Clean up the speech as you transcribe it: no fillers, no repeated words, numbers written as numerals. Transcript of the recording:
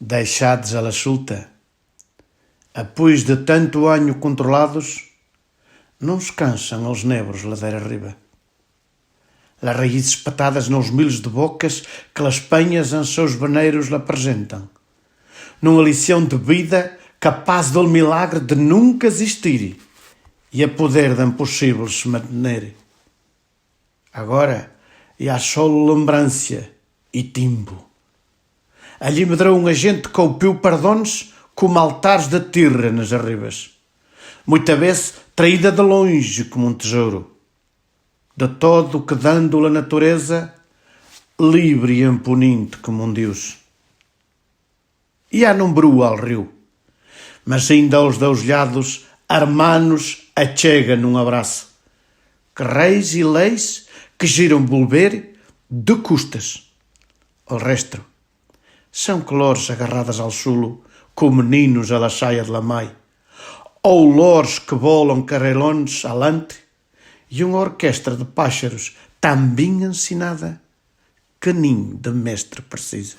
deixados à la solta, após de tanto anho controlados, não se cansam os nebros ladeira arriba. Las raízes patadas nos milhos de bocas que las penhas em seus baneiros lhe apresentam, numa lição de vida capaz do milagre de nunca existir e a poder de impossível se manter. Agora, há só lembrança e timbo. Ali medrou um agente que oupiu perdões como altares de terra nas arribas, muita vez traída de longe como um tesouro, de todo o que dando-lhe a natureza, livre e imponente como um deus. E há num brua ao rio, mas ainda aos dois lados hermanos achega num abraço, que reis e leis que giram volver de custas. O resto são clores agarradas ao sulo, como meninos à la saia de la mãe, ou lores que volam carreilões alante, e uma orquestra de pássaros tão bem ensinada que nem de mestre precisa.